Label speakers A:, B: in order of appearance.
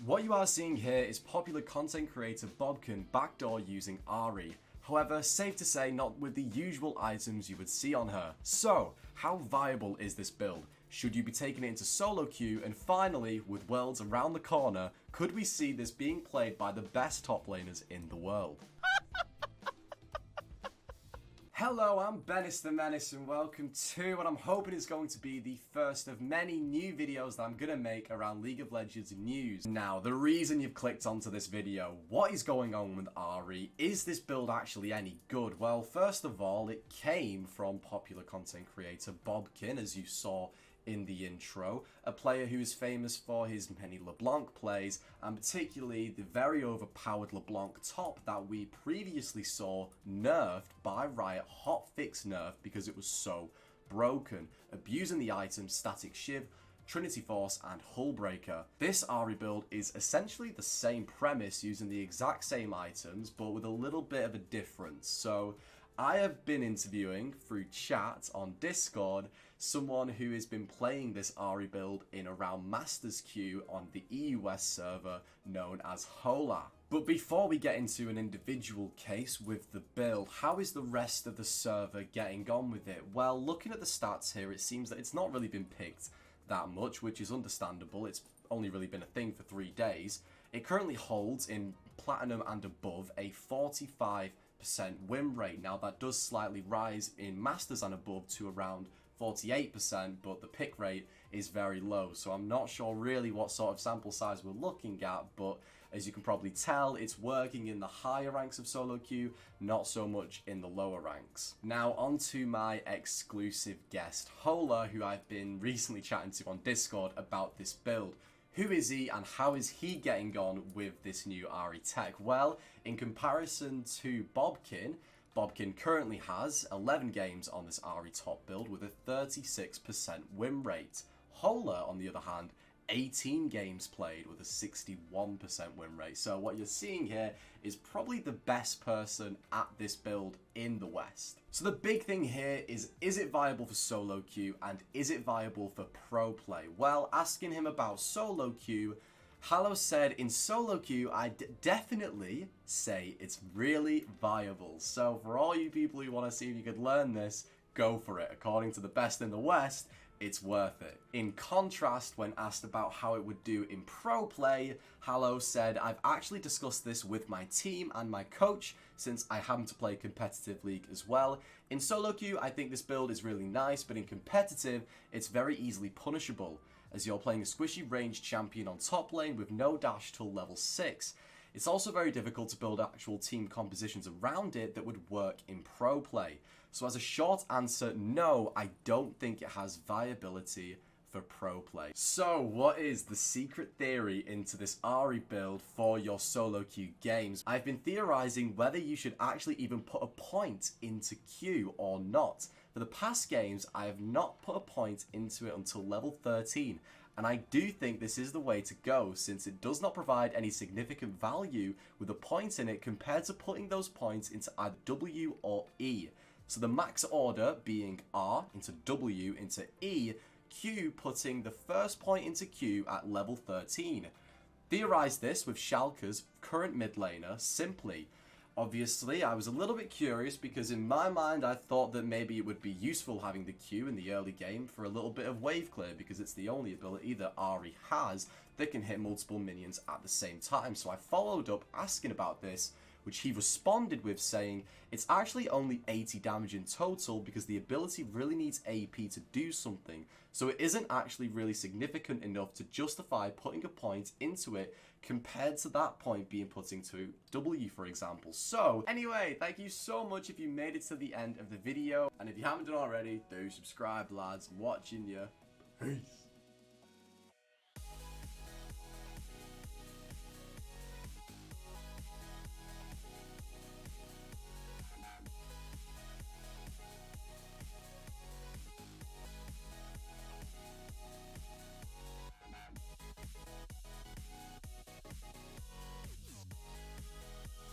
A: What you are seeing here is popular content creator Bobkin backdoor using Ahri. However, safe to say not with the usual items you would see on her. So, how viable is this build? Should you be taking it into solo queue? And finally, with worlds around the corner, could we see this being played by the best top laners in the world? Hello, I'm Bennis the Menace and welcome to what I'm hoping is going to be the first of many new videos that I'm going to make around League of Legends news. Now, the reason you've clicked onto this video, what is going on with Ahri? Is this build actually any good? Well, first of all, it came from popular content creator Bobkin, as you saw in the intro, a player who is famous for his many Leblanc plays, and particularly the very overpowered Leblanc top that we previously saw nerfed by Riot, hotfix nerf because it was so broken, abusing the items Static Shiv, Trinity Force and Hull Breaker. This Ahri build is essentially the same premise, using the exact same items but with a little bit of a difference. So I have been interviewing through chat on Discord someone who has been playing this Ahri build in around Masters Queue on the EUS server known as Hola. But before we get into an individual case with the build, how is the rest of the server getting on with it? Well, looking at the stats here, it seems that it's not really been picked that much, which is understandable. It's only really been a thing for 3 days. It currently holds in Platinum and above a 45% win rate. Now that does slightly rise in Masters and above to around 48%, but the pick rate is very low, so I'm not sure really what sort of sample size we're looking at, but as you can probably tell, it's working in the higher ranks of solo queue, not so much in the lower ranks. Now on to my exclusive guest, Hola, who I've been recently chatting to on Discord about this build. Who is he and how is he getting on with this new Ahri tech? Well, in comparison to Bobkin currently has 11 games on this Ahri top build with a 36% win rate. Hola, on the other hand, 18 games played with a 61% win rate. So what you're seeing here is probably the best person at this build in the West. So the big thing here is it viable for solo queue and is it viable for pro play? Well, asking him about solo queue, Hallow said, in solo queue, I'd definitely say it's really viable. So for all you people who want to see if you could learn this, go for it. According to the best in the West, it's worth it. In contrast, when asked about how it would do in pro play, Hallow said, I've actually discussed this with my team and my coach since I happen to play competitive league as well. In solo queue, I think this build is really nice, but in competitive, it's very easily punishable, as you're playing a squishy ranged champion on top lane with no dash till level 6. It's also very difficult to build actual team compositions around it that would work in pro play. So as a short answer, no, I don't think it has viability for pro play. So what is the secret theory into this Ahri build for your solo queue games? I've been theorizing whether you should actually even put a point into queue or not. For the past games, I have not put a point into it until level 13. And I do think this is the way to go, since it does not provide any significant value with a point in it compared to putting those points into either W or E. So the max order being R into W into E, Q putting the first point into Q at level 13. Theorize this with Schalke's current mid laner simply. Obviously, I was a little bit curious because in my mind I thought that maybe it would be useful having the Q in the early game for a little bit of wave clear, because it's the only ability that Ahri has that can hit multiple minions at the same time. So I followed up asking about this, which he responded with saying it's actually only 80 damage in total because the ability really needs AP to do something, so it isn't actually really significant enough to justify putting a point into it compared to that point being put into W, for example. So anyway, thank you so much if you made it to the end of the video, and if you haven't done already, do subscribe, lads. I'm watching you. Peace.